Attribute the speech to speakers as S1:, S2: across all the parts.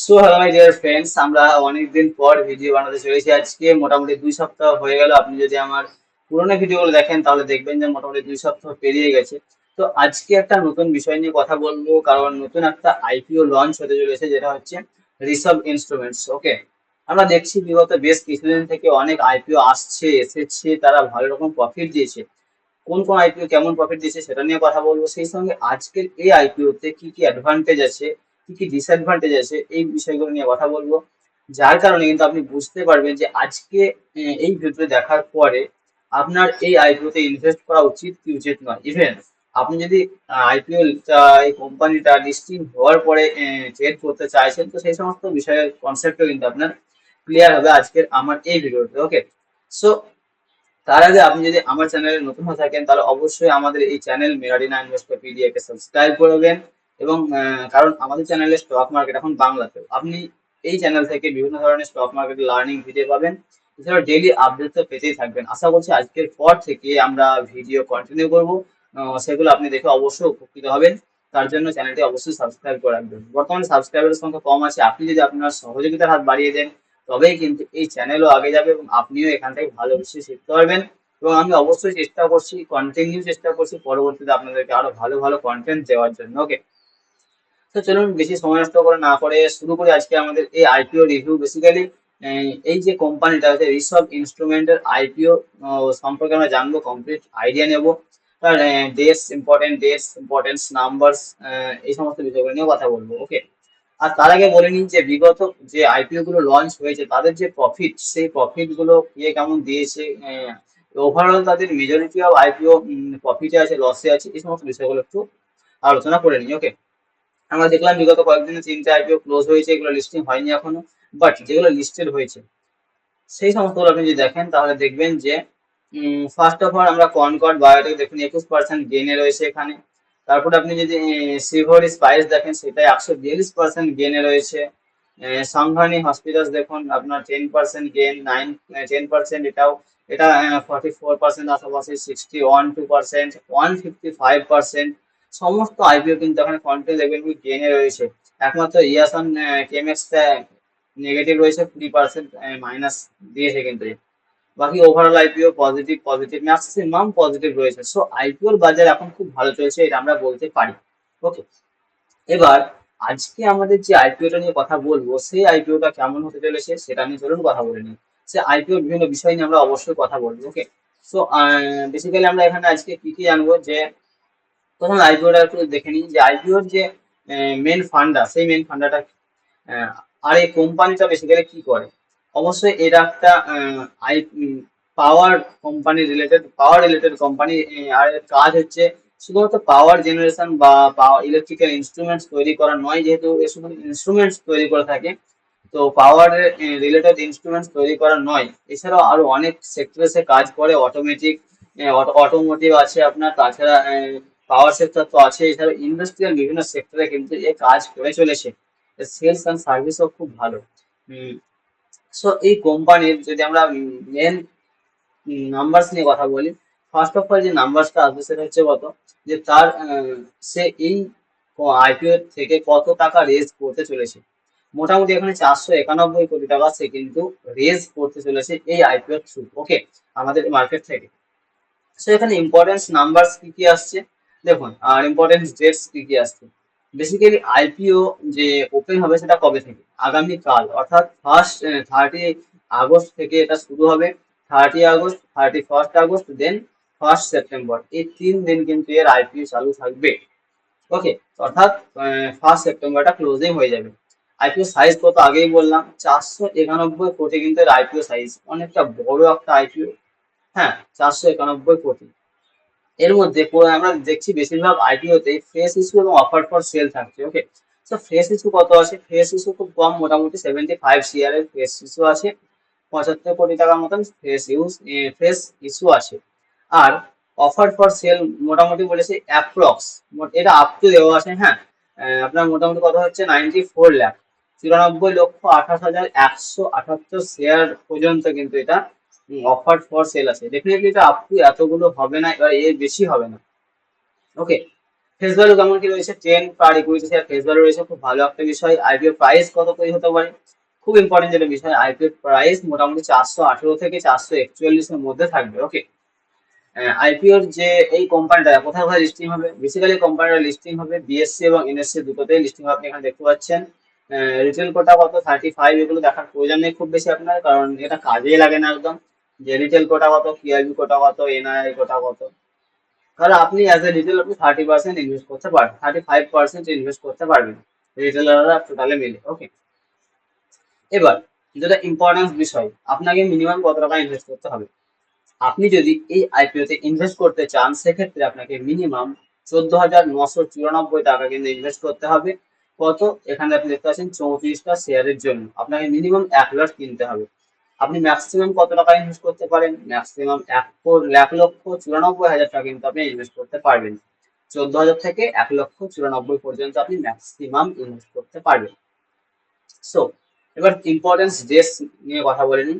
S1: So hello my dear friends, আমরা অনেকদিন পর ভিডিও বানাতে চলেছি। আজকে মোটামুটি 2 সপ্তাহ হয়ে গেল। আপনি যদি আমার পুরোনো ভিডিওগুলো দেখেন তাহলে দেখবেন যে মোটামুটি 2 সপ্তাহ পেরিয়ে গেছে। তো আজকে একটা নতুন বিষয় নিয়ে কথা বলবো, কারণ নতুন একটা আইপিও লঞ্চ হতে চলেছে, যেটা হচ্ছে ঋষভ ইনস্ট্রুমেন্টস। ওকে, আমরা দেখছি বিগত বেশ কিছুদিন থেকে অনেক আইপিও আসছে এসেছে, তারা ভালো রকম প্রফিট দিয়েছে। কোন কোন আইপিও কেমন প্রফিট দিচ্ছে সেটা নিয়ে কথা বলবো। সেই সঙ্গে আজকের এই আইপিও তে কি কি অ্যাডভান্টেজ আছে, কি কি ডিসঅ্যাডভান্টেজ আছে, এই বিষয়গুলো নিয়ে কথা বলবো। যার কারণে কিন্তু আপনি বুঝতে পারবেন যে আজকে এই ভিডিও দেখার পরে আপনার এই আইপিও তে ইনভেস্ট করা উচিত কি উচিত নয়। ইভেন আপনি যদি আইপিও এই কোম্পানিটা লিস্টিং হওয়ার পরে ট্রেড করতে চাইছেন, তো সেই সমস্ত বিষয়ের কনসেপ্টও কিন্তু আপনার ক্লিয়ার হবে আজকের আমার এই ভিডিওতে। ওকে, সো তার আগে আপনি যদি আমার চ্যানেলে নতুন হয়ে থাকেন তাহলে অবশ্যই আমাদের এই চ্যানেল মেরাডিনা ইনভেস্টোপিডিয়া কে সাবস্ক্রাইব করবেন। এবং কারণ আমাদের চ্যানেলে স্টক মার্কেট এখন বাংলাতে, আপনি এই চ্যানেল থেকে বিভিন্ন ধরনের স্টক মার্কেট লার্নিং ভিডিও পাবেন। এছাড়াও ডেইলি আপডেট তো পেতেই থাকবেন। আশা করছি আজকের পর থেকে আমরা ভিডিও কন্টিনিউ করব, সেগুলো আপনি দেখে অবশ্যই উপকৃত হবেন। তার জন্য চ্যানেলটি অবশ্যই সাবস্ক্রাইব করে রাখবেন। বর্তমানে সাবস্ক্রাইবারের সংখ্যা কম আছে, আপনি যদি আপনার সহযোগিতার হাত বাড়িয়ে দেন তবেই কিন্তু এই চ্যানেলও আগে যাবে এবং আপনিও এখান থেকে ভালো কিছু শিখতে পারবেন। এবং আমি অবশ্যই চেষ্টা করছি, কন্টিনিউ চেষ্টা করছি পরবর্তীতে আপনাদেরকে আরো ভালো ভালো কন্টেন্ট দেওয়ার জন্য। ওকে, তো চলুন বেশি সময় নষ্ট করে না করে শুরু করি আজকে আমাদের এই আইপিও রিভিউ। বেসিক্যালি এই যে কোম্পানিটা আছে ঋষভ ইনস্ট্রুমেন্টের আইপিও সম্পর্কে আমরা জানবো, কমপ্লিট আইডিয়া নেব। তার ডেটস, ইম্পর্টেন্স নাম্বারস, এই সমস্ত বিষয়গুলো নিয়ে কথা বলবো। ওকে, আর তার আগে বলে নিই যে বিগত যে আইপিও গুলো লঞ্চ হয়েছে তাদের যে প্রফিট, সেই প্রফিট গুলো কে কেমন দিয়েছে, ওভারঅল তাদের মেজরিটি অফ আইপিও প্রফিটে আছে, লসে আছে, এই সমস্ত বিষয়গুলো একটু আলোচনা করে নিই। ওকে, আমরা দেখলাম বিগত কয়েকদিনে 3টে আইপিও ক্লোজ হয়েছে, এগুলো লিস্টিং হয়নি এখনো, বাট যেগুলো লিস্টেড হয়েছে সেই সমস্তগুলো আপনি যদি দেখেন তাহলে দেখবেন যে ফার্স্ট অফ অল আমরা কনকর্ড বায়োটেক দেখুন 21% গেনে রয়েছে এখানে। তারপরে আপনি যদি সিভরি স্পাইস দেখেন, সেটা 142% গেনে রয়েছে। সংঘানি হসপিটালস দেখুন আপনার 10% গেন, 10%, এটাও এটা 44% আশেপাশে, 61%, 155%। সমস্ত আইপিও কিন্তু এখানে কন্ট্রোল লেভেল গেনে রয়েছে। একমাত্র ইয়াসন কেমেক্সটা নেগেটিভ রয়েছে, 3% মাইনাস দিয়েছে কিন্তু। বাকি overall IPO positive positive maximum positive রয়েছে। সো আইপিওর বাজার এখন খুব ভালো চলছে, এটা আমরা বলতে পারি। ওকে, এবার আজকে আমাদের যে আইপিওটা নিয়ে কথা বলবো, সেই আইপিওটা কেমন হতে চলেছে সেটা নিয়ে চলুন কথা বলে নিই। সে আইপিও বিভিন্ন বিষয় নিয়ে আমরা অবশ্যই কথা বলবো। ওকে, সো বেসিক্যালি আমরা এখানে আজকে কি কি জানবো, যে প্রথমে আইপিওটা একটু দেখে নিই যে আইপিওর যে মেন ফান্ডা, সেই মেন ফান্ডাটা আহ, আর এই কোম্পানিটা বেসিক্যালি কি করে। অবশ্যই এটা একটা আই power company related, power related company. আর এর কাজ হচ্ছে শুধুমাত্র পাওয়ার জেনারেশন বা ইলেকট্রিক্যাল ইনস্ট্রুমেন্টস তৈরি করা নয়, যেহেতু এ শুধু ইনস্ট্রুমেন্টস তৈরি করে থাকে, তো পাওয়ার রিলেটেড ইনস্ট্রুমেন্টস তৈরি করা নয়, এছাড়াও আরো অনেক সেক্টরে সে কাজ করে। অটোমেটিক, অটোমোটিভ আছে আপনার, তাছাড়া পাওয়ার সেক্টর তো আছে, এছাড়া ইন্ডাস্ট্রিয়াল বিভিন্ন সেক্টরে কিন্তু এ কাজ করে চলেছে। সেলস অ্যান্ড সার্ভিসও খুব ভালো। সো এই কোম্পানির যদি আমরা মেন নাম্বারস নিয়ে কথা বলি, ফার্স্ট অফ অল যে নাম্বারসটা আসবে সেটা হচ্ছে কত, যে তার সে এই আইপিও থেকে কত টাকা রেজ করতে চলেছে। মোটামুটি এখানে 491 কোটি টাকা সে কিন্তু রেজ করতে চলেছে এই আইপিও থ্রু। ওকে, আমাদের মার্কেট থেকে। সো এখানে ইম্পর্টেন্স নাম্বারস কি কি আসছে দেখুন, আর ইম্পর্টেন্স ডেটস কি কি আসছে। বেসিক্যালি আইপিও যে ওপেন হবে সেটা কবে থেকে, আগামীকাল, অর্থাৎ 30 আগস্ট থেকে এটা শুরু হবে। 30 আগস্ট, 31 আগস্ট, দেন 1 সেপ্টেম্বর, এই 3 দিন কিন্তু এর আইপিও চালু থাকবে। ওকে, অর্থাৎ 1 সেপ্টেম্বরটা ক্লোজিং হয়ে যাবে। আইপিও সাইজ কত আগেই বললাম, 491 কোটি কিন্তু এর আইপিও সাইজ, অনেকটা বড় একটা আইপিও। হ্যাঁ, 491 কোটি। এর মধ্যে আমরা দেখছি বেশিরভাগ আইপিওতে ফ্রেশ ইস্যু এবং অফার ফর সেল থাকছে। ওকে, তো ফ্রেশ ইস্যু কত আছে, ফ্রেশ ইস্যু খুব কম, মোটামুটি 75 CR এর ফ্রেশ ইস্যু আছে, 75 কোটি টাকার মতন ফ্রেশ ইস্যু আছে। আর অফার ফর সেল মোটামুটি বলেছে অ্যাপ্রক্স, এটা আপ টু দেওয়া আছে। হ্যাঁ, আপনার মোটামুটি কথা হচ্ছে 94 লাখ, 94,28,178 শেয়ার পর্যন্ত কিন্তু এটা অফার ফর সেল আছে। ডেফিনেটলি এটা আপ টু এতগুলো হবে না, এবার এর বেশি হবে না। ওকে, ফেস ভ্যালু কেমন কি রয়েছে, 10 পার ইকুইটি শেয়ার ফেস ভ্যালু রয়েছে, খুব ভালো একটা বিষয়। আইপিও প্রাইস কত করে হতে পারে, খুব ইম্পর্টেন্ট যেটা বিষয়, আইপিও প্রাইস মোটামুটি 418 থেকে 441 এর মধ্যে থাকবে। ওকে, আইপিওর যে এই কোম্পানিটা কোথায় কোথায় লিস্টিং হবে, বেসিক্যালি কোম্পানিটা লিস্টিং হবে বিএসসি এবং এনএসসি দুটোতেই লিস্টিং হবে, আপনি এখানে দেখতে পাচ্ছেন। রিটেল কোটা কত 35, এগুলো দেখার প্রয়োজন নেই খুব বেশি আপনার, কারণ এটা কাজেই লাগে না একদম, যে রিটেল কোটা কত, কিআইবি কোটা কত, এনআই কোটা কত। কারণ আপনি অ্যাজ এ রিটেল আপনি 30% ইনভেস্ট করতে পারবেন, 35% ইনভেস্ট করতে পারবেন রিটেলাররা টোটালে মিলে। ওকে, এবার যেটা ইম্পর্টেন্স বিষয়, আপনাকে মিনিমাম কত টাকা ইনভেস্ট করতে হবে। আপনি যদি এই আইপিও তে ইনভেস্ট করতে চান, সেক্ষেত্রে আপনাকে মিনিমাম 14,994 টাকা কিন্তু ইনভেস্ট করতে হবে। কত, এখানে আপনি দেখতে পাচ্ছেন 34টা শেয়ারের জন্য আপনাকে মিনিমাম 1 লট কিনতে হবে। আপনি ম্যাক্সিমাম কত টাকা ইনভেস্ট করতে পারেন, ম্যাক্সিমাম 1,94,000 টাকা কিন্তু আপনি ইনভেস্ট করতে পারবেন। 14,000 থেকে 1,94,000 পর্যন্ত আপনি ম্যাক্সিমাম ইনভেস্ট করতে পারবেন। সো এবার ইম্পর্টেন্স ডেটস নিয়ে কথা বলে নিন।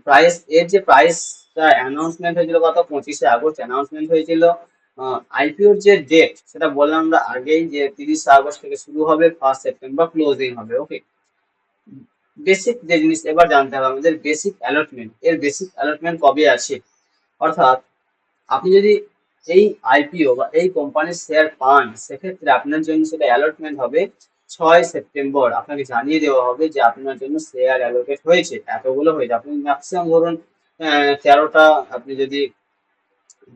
S1: প্রাইস, এর যে প্রাইসটা অ্যানাউন্সমেন্ট হয়েছিল কত, 25শে আগস্ট অ্যানাউন্সমেন্ট হয়েছিল। আইপিওর যে ডেট সেটা বললাম আমরা আগেই, যে 30শে আগস্ট থেকে শুরু হবে, 1 সেপ্টেম্বর ক্লোজিং হবে। ওকে, বেসিক যে জিনিস এবার জানতে হবে আমাদের, বেসিক অ্যালটমেন্ট, এর বেসিক অ্যালটমেন্ট কবে আছে, অর্থাৎ আপনি যদি এই আইপিও বা এই কোম্পানির শেয়ার পান, সেক্ষেত্রে আপনার জন্য সেটা অ্যালটমেন্ট হবে 6 সেপ্টেম্বর। আপনাকে জানিয়ে দেওয়া হবে যে আপনার জন্য শেয়ার অ্যালোকেট হয়েছে, এতগুলো হয়েছে। আপনি ম্যাক্সিমাম ধরুন 13টা, আপনি যদি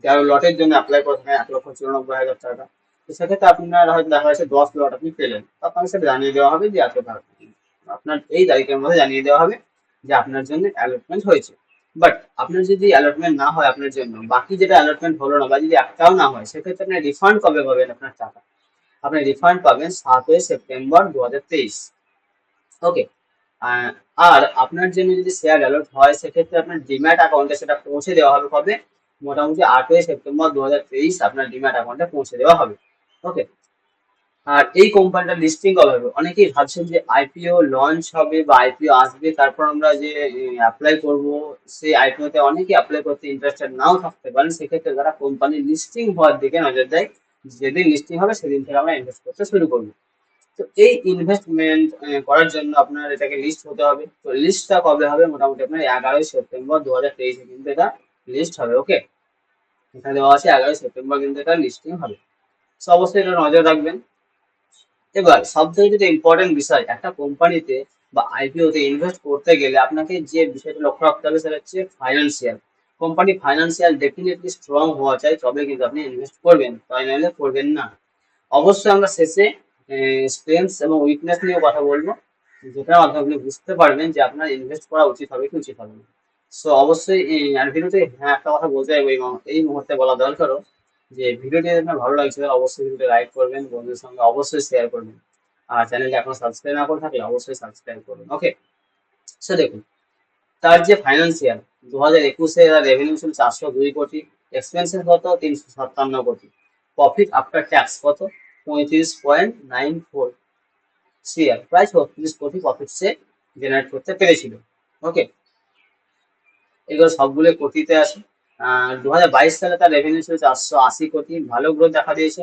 S1: 13 লটের জন্য অ্যাপ্লাই করে থাকেন 1,94,000 টাকা, তো সেক্ষেত্রে আপনার হয়তো দেখা যাচ্ছে 10 লট আপনি পেলেন, তো আপনাকে সেটা জানিয়ে দেওয়া হবে যে এত টাকা আপনার এই তারিখের মধ্যে জানিয়ে দেওয়া হবে যে আপনার জন্য অ্যালটমেন্ট হয়েছে। বাট আপনার যদি অ্যালটমেন্ট না হয় আপনার জন্য, বাকি যেটা অ্যালটমেন্ট হলো না বা যদি একটাও না হয়, সেক্ষেত্রে আপনি রিফান্ড কবে পাবেন আপনার টাকা, আপনি রিফান্ড পাবেন 7 সেপ্টেম্বর 2023। ওকে, আর আপনার জন্য যদি শেয়ার অ্যালট হয়, সেক্ষেত্রে আপনার ডিম্যাট অ্যাকাউন্টে সেটা পৌঁছে দেওয়া হবে কবে, মোটামুটি 8 সেপ্টেম্বর 2023 আপনার ডিম্যাট অ্যাকাউন্টে পৌঁছে দেওয়া হবে। ওকে, আর এই কোম্পানিটা লিস্টিং কবে হবে, অনেকেই ভাবছেন যে আইপিও লঞ্চ হবে বা আইপিও আসবে তারপর আমরা যে অ্যাপ্লাই করব, সেই আইপিও তে অনেকে অ্যাপ্লাই করতে ইন্টারেস্টেড নাও থাকতে পারেন, সেক্ষেত্রে যারা কোম্পানির লিস্টিং হওয়ার দিকে নজর দেয়, যেদিন লিস্টিং হবে সেদিন থেকে আমরা ইনভেস্ট করতে শুরু করবো। তো এই ইনভেস্টমেন্ট করার জন্য আপনার এটাকে লিস্ট হতে হবে, তো লিস্টটা কবে হবে, মোটামুটি আপনার 11 সেপ্টেম্বর 2023 কিন্তু এটা লিস্ট হবে। ওকে, এখানে দেওয়া আছে 11 সেপ্টেম্বর কিন্তু এটা লিস্টিং হবে, তো অবশ্যই এটা নজর রাখবেন। এবার সব থেকে যেটা ইম্পর্টেন্ট বিষয়, একটা কোম্পানিতে বা আইপিও তে ইনভেস্ট করতে গেলে আপনাকে যে বিষয়টা লক্ষ্য রাখতে হবে সেটা হচ্ছে financial. Company financial definitely strong হওয়া চাই, তবে কিন্তু আপনি ইনভেস্ট করবেন, তাই নাহলে করবেন না। অবশ্যই আমরা শেষে স্ট্রেংথস এবং উইকনেস নিয়ে কথা বলবো, যেটার মাধ্যমে আপনি বুঝতে পারবেন যে আপনার ইনভেস্ট করা উচিত হবে কি উচিত হবে না। সো অবশ্যই আর ভিডিওতে হ্যাঁ একটা কথা বলতে চাইবো, এই মুহূর্তে বলা দরকারও, যে ভিডিওটি আপনার ভালো লাগছে অবশ্যই ভিডিওটি লাইক করবেন, বন্ধুদের সঙ্গে অবশ্যই শেয়ার করবেন, আর চ্যানেলটি এখনো সাবস্ক্রাইব না করে থাকলে অবশ্যই সাবস্ক্রাইব করবেন। ওকে, সো দেখুন, তার যে ফাইন্যান্সিয়াল 2021-এ রেভিনিউ ছিল 402 কোটি, এক্সপেন্সেস কত 357 কোটি, প্রফিট আফটার ট্যাক্স কত 35.94 সিআর, প্রায় 36 কোটি প্রফিট সে জেনারেট করতে পেরেছিল। ওকে, এগুলো সবগুলো কোটিতে আসে। 2022 সালে তার রেভিনিউ ছিল 480 কোটি, ভালো গ্রোথ দেখা দিয়েছে,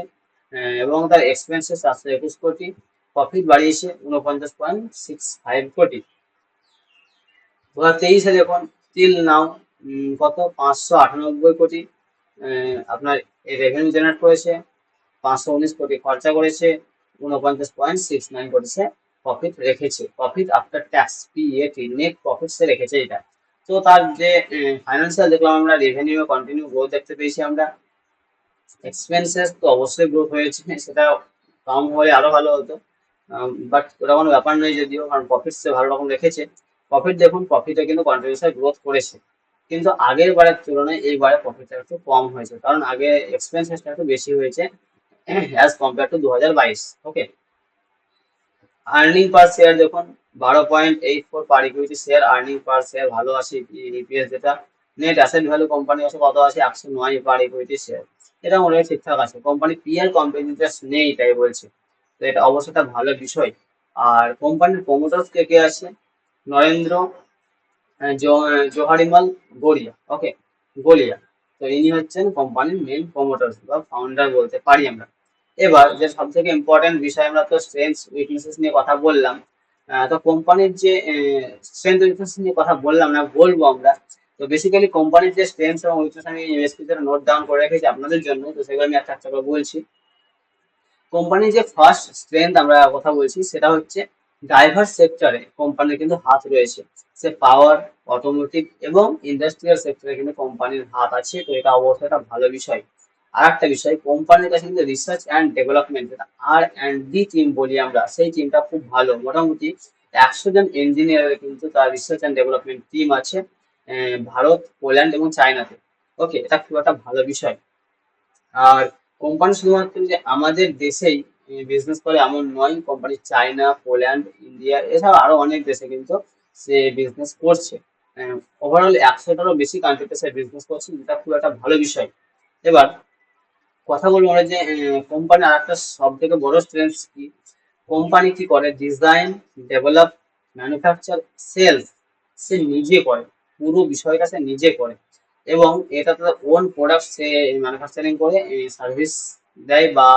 S1: এবং তার এক্সপেন্সেস 421 কোটি, প্রফিট বাড়িয়েছে 49.65 কোটি। 2023-এ দেখুন, টিল নাও কত 598 কোটি আপনার রেভিনিউ জেনারেট করেছে, 519 কোটি খরচা করেছে, 49.69 কোটি সে প্রফিট রেখেছে, profit after tax PAT, net profit সে রেখেছে এটা। তো তার যে ফাইন্যান্সিয়াল দেখলাম আমরা, রেভিনিউ কন্টিনিউ গ্রোথ দেখতে পেয়েছি আমরা, এক্সপেন্সেস তো অবশ্যই গ্রোথ হয়েছে, সেটা কম হলে আরো ভালো হতো, বাট ওটা কোনো ব্যাপার নয় যদিও, কারণ প্রফিট সে ভালো রকম রেখেছে। প্রফিট দেখুন, প্রফিটে কিন্তু কন্টিনিউয়াসলি গ্রোথ করেছে, কিন্তু আগের বারের তুলনায় এইবারে প্রফিটটা একটু কম হয়েছে, কারণ আগে এক্সপেন্সেসটা একটু বেশি হয়েছে as compare to 2022। Okay, earning per share দেখুন 12.84 per equity share, earning per share ভালো আছে, ইপিএস যেটা, নেট অ্যাসেট ভ্যালু কোম্পানি আছে কত আছে 109 পার ইকুইটি শেয়ার, এটা মোটামুটি ঠিকঠাক আছে, কোম্পানি পিয়ার কম্পিটিটরস নেই তাই বলছে, তো এটা অবশ্যই একটা ভালো বিষয়। আর কোম্পানির প্রমোটার্স কে কে আছে, নরেন্দ্র জোহারিমাল গড়িয়া, ওকে, গলিয়া, তো ইনি হচ্ছেন কোম্পানির মেন প্রমোটার্স বা ফাউন্ডার বলতে পারি আমরা। এবার যে সব থেকে ইম্পর্টেন্ট বিষয়, আমরা তো স্ট্রেংথস উইকনেসেস নিয়ে কথা বললাম। তো কোম্পানির যে স্ট্রেংথ উইকনেস নিয়ে কথা বললাম না, বলবো আমরা। তো বেসিক্যালি কোম্পানির যে স্ট্রেংথস এবং উইকনেস আমি ইউএসপি তে নোট ডাউন করে রেখেছি আপনাদের জন্য, তো সেগুলো আমি একটা একটা করে বলছি। কোম্পানির যে ফার্স্ট স্ট্রেংথ আমরা কথা বলছি সেটা হচ্ছে ডাইভার্স সেক্টরে কোম্পানির কিন্তু হাত রয়েছে। সে পাওয়ার, অটোমোটিভ এবং ইন্ডাস্ট্রিয়াল সেক্টরে কিন্তু কোম্পানির হাত আছে, তো এটা অবশ্যই একটা ভালো বিষয়। আর একটা বিষয়, কোম্পানির কাছে কিন্তু research and development, R&D team বলি আমরা, সেই টিমটা খুব ভালো। মোটামুটি 100 জন ইঞ্জিনিয়ারের কিন্তু তার রিসার্চ অ্যান্ড ডেভেলপমেন্ট টিম আছে ভারত, পোল্যান্ড এবং চায়নাতে। ওকে, এটা খুব একটা ভালো বিষয়। আর কোম্পানি শুধুমাত্র যে আমাদের দেশেই বিজনেস করে এমন নয়, কোম্পানি চায়না, পোল্যান্ড, ইন্ডিয়া এছাড়াও আরো অনেক দেশে কিন্তু সে বিজনেস করছে। ওভারঅল 100টারও বেশি কান্ট্রিতে সে বিজনেস করছে, যেটা খুব একটা ভালো বিষয়। এবার কথা বলবো আমরা যে কোম্পানির আর একটা সব থেকে বড় স্ট্রেংথ কি, কোম্পানি কি করে, ডিজাইন, ডেভেলপ, ম্যানুফ্যাকচার, সেলস সে নিজে করে, পুরো বিষয়টা সে নিজে করে। এবং এটা তার ওন প্রোডাক্ট সে ম্যানুফ্যাকচারিং করে, সার্ভিস দেয় বা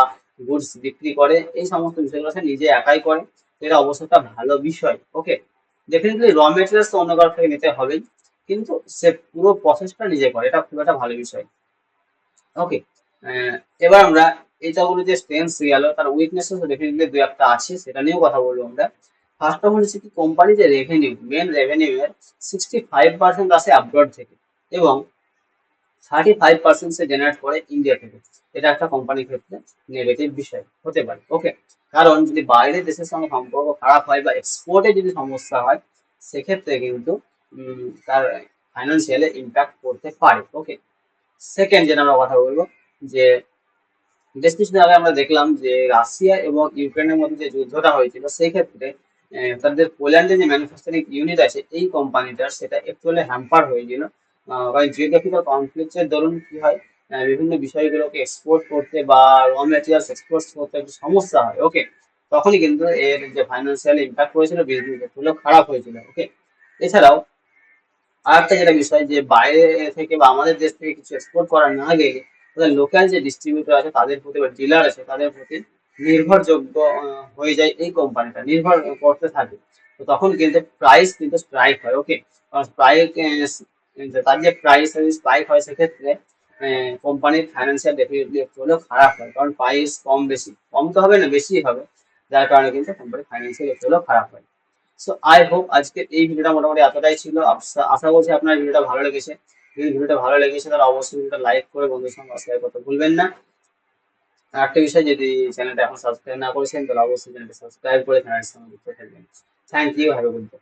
S1: গুডস বিক্রি করে, এই সমস্ত বিষয়গুলো সে নিজে একাই করে। তো এটা অবশ্যই একটা ভালো বিষয়। ওকে, ডেফিনেটলি র মেটেরিয়ালস তো অন্য কারো থেকে নিতে হবেই, কিন্তু সে পুরো প্রসেসটা নিজে করে, এটা খুব একটা ভালো বিষয়। ওকে, এবার আমরা এটা বলি যে স্ট্রেংথস গেল, তার উইকনেসেস ডেফিনেটলি দুই একটা আছে, সেটা নিয়েও কথা বলবো আমরা। ফার্স্ট অফ অল হচ্ছে কি, কোম্পানি যে রেভিনিউ, মেন রেভিনিউ এর 65% আসে আব্রড থেকে এবং 35% সে জেনারেট করে ইন্ডিয়া থেকে। এটা একটা কোম্পানির ক্ষেত্রে নেগেটিভ বিষয় হতে পারে। ওকে, কারণ যদি বাইরের দেশের সঙ্গে সম্পর্ক খারাপ হয় বা এক্সপোর্টে যদি সমস্যা হয়, সেক্ষেত্রে কিন্তু তার ফাইন্যান্সিয়ালি ইম্প্যাক্ট করতে পারে। ওকে, সেকেন্ড যেটা আমরা কথা বলবো, যে বেশ কিছুদিন আগে আমরা দেখলাম যে রাশিয়া এবং ইউক্রেনের মধ্যে যে যুদ্ধটা হয়েছিল, সেই ক্ষেত্রে তাদের পোল্যান্ডে যে ম্যানুফ্যাকচারিং ইউনিট আছে এই কোম্পানিটার, সেটা একটু হলে হ্যাম্পার হয়েছিল। কারণ জিওগ্রাফিক্যাল কনফ্লিক্টের দরুন কি হয়, বিভিন্ন বিষয়গুলোকে এক্সপোর্ট করতে বা র মেটেরিয়ালস এক্সপোর্ট করতে একটু সমস্যা হয়। ওকে, তখনই কিন্তু এর যে ফাইন্যান্সিয়াল ইম্প্যাক্ট হয়েছিল বিজনেস একটু খারাপ হয়েছিল। ওকে, এছাড়াও আরেকটা যেটা বিষয়, যে বাইরে থেকে বা আমাদের দেশ থেকে কিছু এক্সপোর্ট করা না গেলে তাদের লোকাল যে ডিস্ট্রিবিউটর আছে তাদের প্রতি বা ডিলার আছে তাদের প্রতি নির্ভরযোগ্য হয়ে যায় এই কোম্পানিটা, নির্ভর করতে থাকে। তো তখন কিন্তু প্রাইস কিন্তু স্ট্রাইক হয়। ওকে, স্ট্রাইক, তার যে প্রাইস স্ট্রাইক হয়, সেক্ষেত্রে কোম্পানির ফাইন্যান্সিয়াল ডেফিনেটলি একটু হলেও খারাপ হয়, কারণ প্রাইস কম বেশি, কম তো হবে না, বেশি হবে, যার কারণে কিন্তু কোম্পানির ফাইন্যান্সিয়াল একটু হলেও খারাপ হয়। সো আই হোপ আজকের এই ভিডিওটা মোটামুটি এতটাই ছিল। আশা করছি আপনার ভিডিওটা ভালো লেগেছে। যদি ভিডিওটা ভালো লেগেছে তাহলে অবশ্যই ভিডিওটা লাইক করে বন্ধুদের সঙ্গে শেয়ার করতে ভুলবেন না। আর একটা বিষয়, যদি চ্যানেলটা এখন সাবস্ক্রাইব না করেছেন তাহলে অবশ্যই চ্যানেলটা সাবস্ক্রাইব করে চ্যানেলের সঙ্গে যুক্ত থাকবেন। Thank you, have a good day.